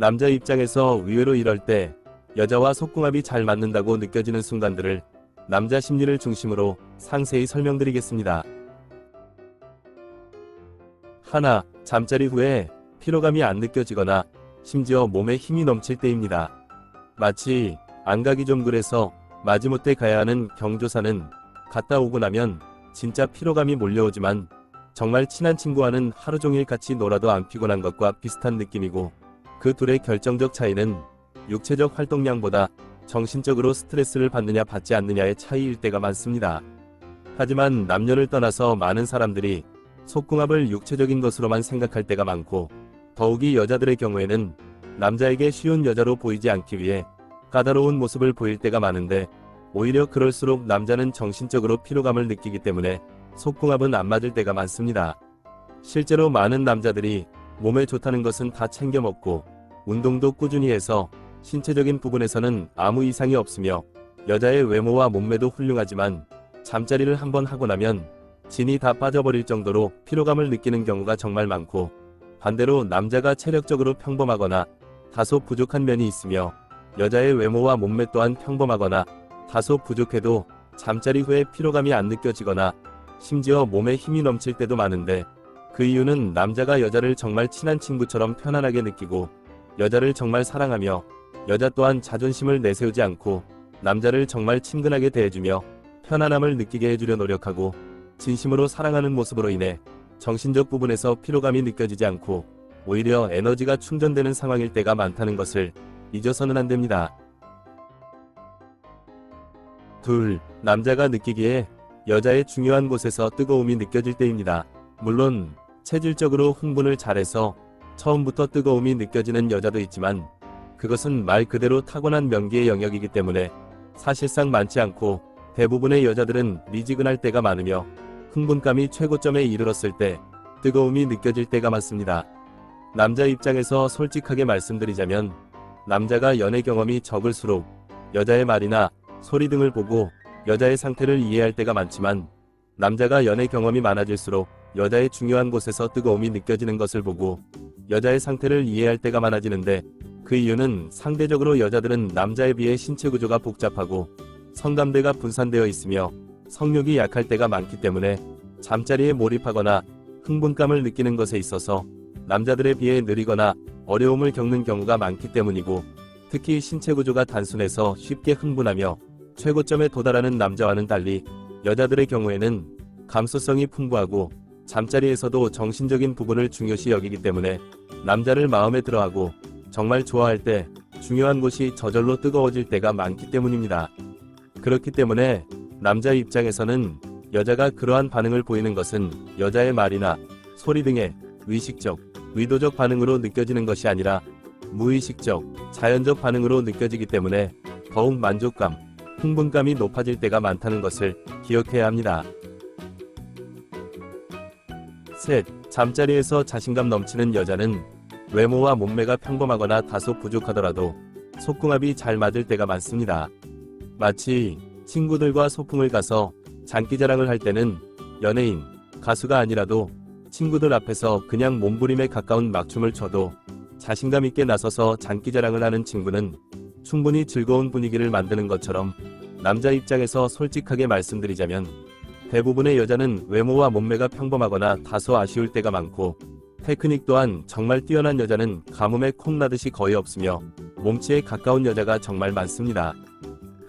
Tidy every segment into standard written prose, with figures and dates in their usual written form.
남자 입장에서 의외로 이럴 때 여자와 속궁합이 잘 맞는다고 느껴지는 순간들을 남자 심리를 중심으로 상세히 설명드리겠습니다. 하나, 잠자리 후에 피로감이 안 느껴지거나 심지어 몸에 힘이 넘칠 때입니다. 마치 안 가기 좀 그래서 마지못해 가야 하는 경조사는 갔다 오고 나면 진짜 피로감이 몰려오지만 정말 친한 친구와는 하루 종일 같이 놀아도 안 피곤한 것과 비슷한 느낌이고, 그 둘의 결정적 차이는 육체적 활동량보다 정신적으로 스트레스를 받느냐 받지 않느냐의 차이일 때가 많습니다. 하지만 남녀를 떠나서 많은 사람들이 속궁합을 육체적인 것으로만 생각할 때가 많고, 더욱이 여자들의 경우에는 남자에게 쉬운 여자로 보이지 않기 위해 까다로운 모습을 보일 때가 많은데, 오히려 그럴수록 남자는 정신적으로 피로감을 느끼기 때문에 속궁합은 안 맞을 때가 많습니다. 실제로 많은 남자들이 몸에 좋다는 것은 다 챙겨 먹고 운동도 꾸준히 해서 신체적인 부분에서는 아무 이상이 없으며 여자의 외모와 몸매도 훌륭하지만 잠자리를 한번 하고 나면 진이 다 빠져버릴 정도로 피로감을 느끼는 경우가 정말 많고, 반대로 남자가 체력적으로 평범하거나 다소 부족한 면이 있으며 여자의 외모와 몸매 또한 평범하거나 다소 부족해도 잠자리 후에 피로감이 안 느껴지거나 심지어 몸에 힘이 넘칠 때도 많은데, 그 이유는 남자가 여자를 정말 친한 친구처럼 편안하게 느끼고 여자를 정말 사랑하며 여자 또한 자존심을 내세우지 않고 남자를 정말 친근하게 대해주며 편안함을 느끼게 해주려 노력하고 진심으로 사랑하는 모습으로 인해 정신적 부분에서 피로감이 느껴지지 않고 오히려 에너지가 충전되는 상황일 때가 많다는 것을 잊어서는 안 됩니다. 둘, 남자가 느끼기에 여자의 중요한 곳에서 뜨거움이 느껴질 때입니다. 물론 체질적으로 흥분을 잘해서 처음부터 뜨거움이 느껴지는 여자도 있지만, 그것은 말 그대로 타고난 명기의 영역이기 때문에 사실상 많지 않고, 대부분의 여자들은 미지근할 때가 많으며 흥분감이 최고점에 이르렀을 때 뜨거움이 느껴질 때가 많습니다. 남자 입장에서 솔직하게 말씀드리자면, 남자가 연애 경험이 적을수록 여자의 말이나 소리 등을 보고 여자의 상태를 이해할 때가 많지만, 남자가 연애 경험이 많아질수록 여자의 중요한 곳에서 뜨거움이 느껴지는 것을 보고 여자의 상태를 이해할 때가 많아지는데, 그 이유는 상대적으로 여자들은 남자에 비해 신체 구조가 복잡하고 성감대가 분산되어 있으며 성욕이 약할 때가 많기 때문에 잠자리에 몰입하거나 흥분감을 느끼는 것에 있어서 남자들에 비해 느리거나 어려움을 겪는 경우가 많기 때문이고, 특히 신체 구조가 단순해서 쉽게 흥분하며 최고점에 도달하는 남자와는 달리 여자들의 경우에는 감수성이 풍부하고 잠자리에서도 정신적인 부분을 중요시 여기기 때문에 남자를 마음에 들어하고 정말 좋아할 때 중요한 곳이 저절로 뜨거워질 때가 많기 때문입니다. 그렇기 때문에 남자 입장에서는 여자가 그러한 반응을 보이는 것은 여자의 말이나 소리 등의 의식적, 의도적 반응으로 느껴지는 것이 아니라 무의식적, 자연적 반응으로 느껴지기 때문에 더욱 만족감, 흥분감이 높아질 때가 많다는 것을 기억해야 합니다. 셋, 잠자리에서 자신감 넘치는 여자는 외모와 몸매가 평범하거나 다소 부족하더라도 속궁합이 잘 맞을 때가 많습니다. 마치 친구들과 소풍을 가서 장기자랑을 할 때는 연예인, 가수가 아니라도 친구들 앞에서 그냥 몸부림에 가까운 막춤을 춰도 자신감 있게 나서서 장기자랑을 하는 친구는 충분히 즐거운 분위기를 만드는 것처럼, 남자 입장에서 솔직하게 말씀드리자면 대부분의 여자는 외모와 몸매가 평범하거나 다소 아쉬울 때가 많고, 테크닉 또한 정말 뛰어난 여자는 가뭄에 콩나듯이 거의 없으며 몸치에 가까운 여자가 정말 많습니다.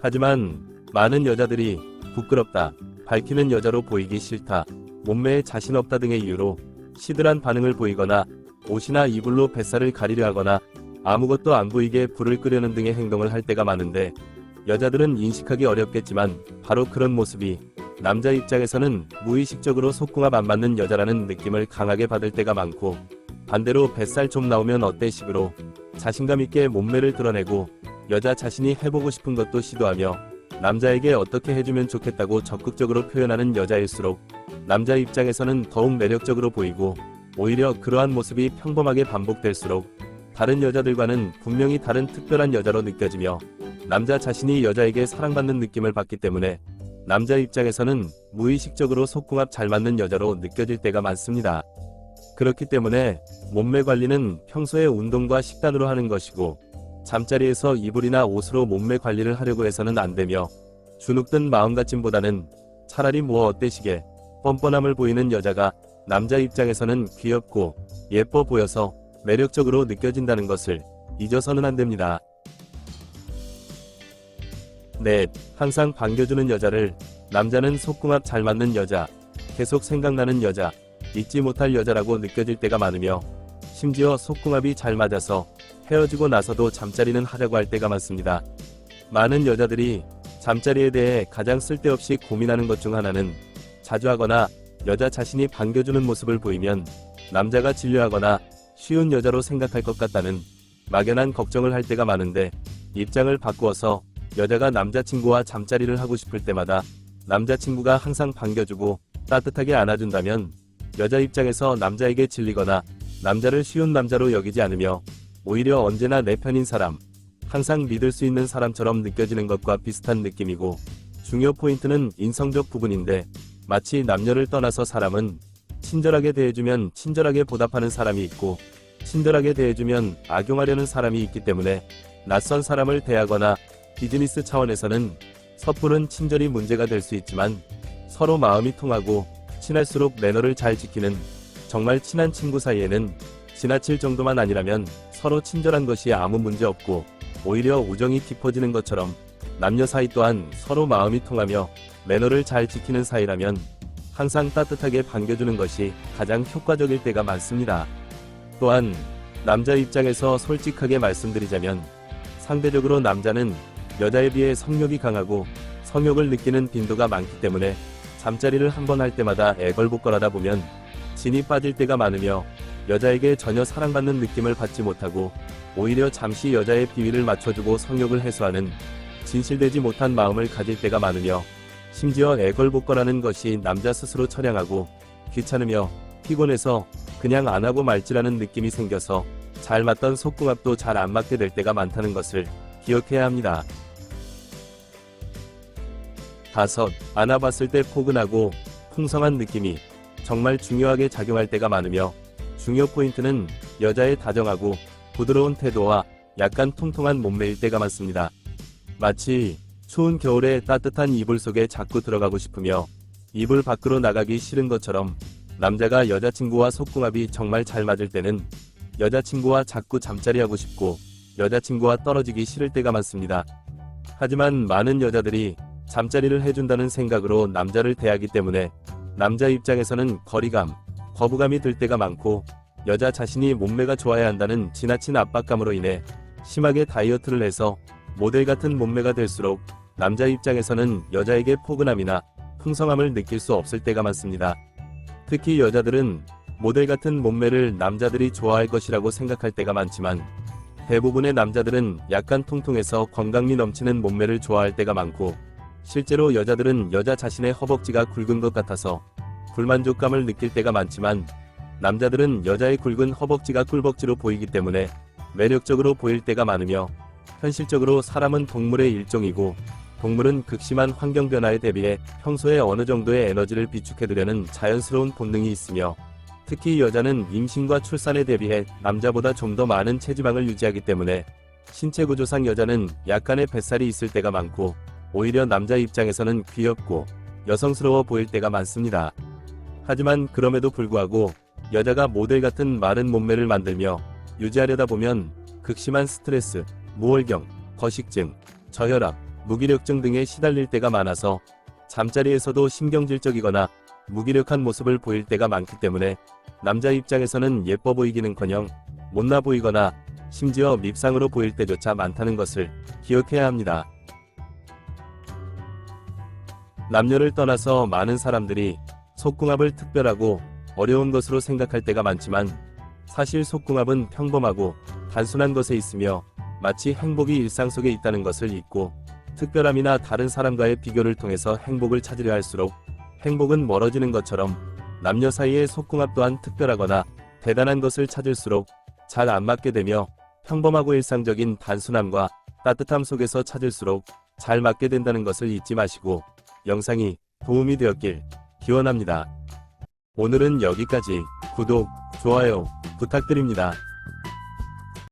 하지만 많은 여자들이 부끄럽다, 밝히는 여자로 보이기 싫다, 몸매에 자신 없다 등의 이유로 시들한 반응을 보이거나 옷이나 이불로 뱃살을 가리려 하거나 아무것도 안 보이게 불을 끄려는 등의 행동을 할 때가 많은데, 여자들은 인식하기 어렵겠지만 바로 그런 모습이 남자 입장에서는 무의식적으로 속궁합 안 맞는 여자라는 느낌을 강하게 받을 때가 많고, 반대로 뱃살 좀 나오면 어때 식으로 자신감 있게 몸매를 드러내고 여자 자신이 해보고 싶은 것도 시도하며 남자에게 어떻게 해주면 좋겠다고 적극적으로 표현하는 여자일수록 남자 입장에서는 더욱 매력적으로 보이고, 오히려 그러한 모습이 평범하게 반복될수록 다른 여자들과는 분명히 다른 특별한 여자로 느껴지며 남자 자신이 여자에게 사랑받는 느낌을 받기 때문에 남자 입장에서는 무의식적으로 속궁합 잘 맞는 여자로 느껴질 때가 많습니다. 그렇기 때문에 몸매 관리는 평소에 운동과 식단으로 하는 것이고, 잠자리에서 이불이나 옷으로 몸매 관리를 하려고 해서는 안 되며, 주눅든 마음가짐보다는 차라리 뭐 어때시게 뻔뻔함을 보이는 여자가 남자 입장에서는 귀엽고 예뻐 보여서 매력적으로 느껴진다는 것을 잊어서는 안 됩니다. 넷, 항상 반겨주는 여자를. 남자는 속궁합 잘 맞는 여자, 계속 생각나는 여자, 잊지 못할 여자라고 느껴질 때가 많으며, 심지어 속궁합이 잘 맞아서 헤어지고 나서도 잠자리는 하려고 할 때가 많습니다. 많은 여자들이 잠자리에 대해 가장 쓸데없이 고민하는 것 중 하나는, 자주 하거나 여자 자신이 반겨주는 모습을 보이면 남자가 질려하거나 쉬운 여자로 생각할 것 같다는 막연한 걱정을 할 때가 많은데, 입장을 바꾸어서 여자가 남자친구와 잠자리를 하고 싶을 때마다 남자친구가 항상 반겨주고 따뜻하게 안아준다면, 여자 입장에서 남자에게 질리거나 남자를 쉬운 남자로 여기지 않으며 오히려 언제나 내 편인 사람, 항상 믿을 수 있는 사람처럼 느껴지는 것과 비슷한 느낌이고, 중요 포인트는 인성적 부분인데, 마치 남녀를 떠나서 사람은 친절하게 대해주면 친절하게 보답하는 사람이 있고, 친절하게 대해주면 악용하려는 사람이 있기 때문에, 낯선 사람을 대하거나 비즈니스 차원에서는 섣부른 친절이 문제가 될 수 있지만, 서로 마음이 통하고 친할수록 매너를 잘 지키는 정말 친한 친구 사이에는 지나칠 정도만 아니라면 서로 친절한 것이 아무 문제 없고, 오히려 우정이 깊어지는 것처럼 남녀 사이 또한 서로 마음이 통하며 매너를 잘 지키는 사이라면 항상 따뜻하게 반겨주는 것이 가장 효과적일 때가 많습니다. 또한 남자 입장에서 솔직하게 말씀드리자면, 상대적으로 남자는 여자에 비해 성욕이 강하고 성욕을 느끼는 빈도가 많기 때문에 잠자리를 한 번 할 때마다 애걸복걸하다 보면 진이 빠질 때가 많으며, 여자에게 전혀 사랑받는 느낌을 받지 못하고 오히려 잠시 여자의 비위를 맞춰주고 성욕을 해소하는 진실되지 못한 마음을 가질 때가 많으며, 심지어 애걸복걸하는 것이 남자 스스로 처량하고 귀찮으며 피곤해서 그냥 안 하고 말지라는 느낌이 생겨서 잘 맞던 속궁합도 잘 안 맞게 될 때가 많다는 것을 기억해야 합니다. 5. 안아봤을 때 포근하고 풍성한 느낌이 정말 중요하게 작용할 때가 많으며, 중요 포인트는 여자의 다정하고 부드러운 태도와 약간 통통한 몸매일 때가 많습니다. 마치 추운 겨울에 따뜻한 이불 속에 자꾸 들어가고 싶으며 이불 밖으로 나가기 싫은 것처럼, 남자가 여자친구와 속궁합이 정말 잘 맞을 때는 여자친구와 자꾸 잠자리하고 싶고 여자친구와 떨어지기 싫을 때가 많습니다. 하지만 많은 여자들이 잠자리를 해준다는 생각으로 남자를 대하기 때문에 남자 입장에서는 거리감, 거부감이 들 때가 많고, 여자 자신이 몸매가 좋아야 한다는 지나친 압박감으로 인해 심하게 다이어트를 해서 모델 같은 몸매가 될수록 남자 입장에서는 여자에게 포근함이나 풍성함을 느낄 수 없을 때가 많습니다. 특히 여자들은 모델 같은 몸매를 남자들이 좋아할 것이라고 생각할 때가 많지만, 대부분의 남자들은 약간 통통해서 건강미 넘치는 몸매를 좋아할 때가 많고, 실제로 여자들은 여자 자신의 허벅지가 굵은 것 같아서 불만족감을 느낄 때가 많지만, 남자들은 여자의 굵은 허벅지가 꿀벅지로 보이기 때문에 매력적으로 보일 때가 많으며, 현실적으로 사람은 동물의 일종이고, 동물은 극심한 환경 변화에 대비해 평소에 어느 정도의 에너지를 비축해두려는 자연스러운 본능이 있으며, 특히 여자는 임신과 출산에 대비해 남자보다 좀 더 많은 체지방을 유지하기 때문에 신체 구조상 여자는 약간의 뱃살이 있을 때가 많고, 오히려 남자 입장에서는 귀엽고 여성스러워 보일 때가 많습니다. 하지만 그럼에도 불구하고 여자가 모델 같은 마른 몸매를 만들며 유지하려다 보면 극심한 스트레스, 무월경, 거식증, 저혈압, 무기력증 등에 시달릴 때가 많아서 잠자리에서도 신경질적이거나 무기력한 모습을 보일 때가 많기 때문에 남자 입장에서는 예뻐 보이기는커녕 못나 보이거나 심지어 밉상으로 보일 때조차 많다는 것을 기억해야 합니다. 남녀를 떠나서 많은 사람들이 속궁합을 특별하고 어려운 것으로 생각할 때가 많지만, 사실 속궁합은 평범하고 단순한 것에 있으며 마치 행복이 일상 속에 있다는 것을 잊고, 특별함이나 다른 사람과의 비교를 통해서 행복을 찾으려 할수록 행복은 멀어지는 것처럼, 남녀 사이의 속궁합 또한 특별하거나 대단한 것을 찾을수록 잘 안 맞게 되며, 평범하고 일상적인 단순함과 따뜻함 속에서 찾을수록 잘 맞게 된다는 것을 잊지 마시고, 영상이 도움이 되었길 기원합니다. 오늘은 여기까지. 구독, 좋아요 부탁드립니다.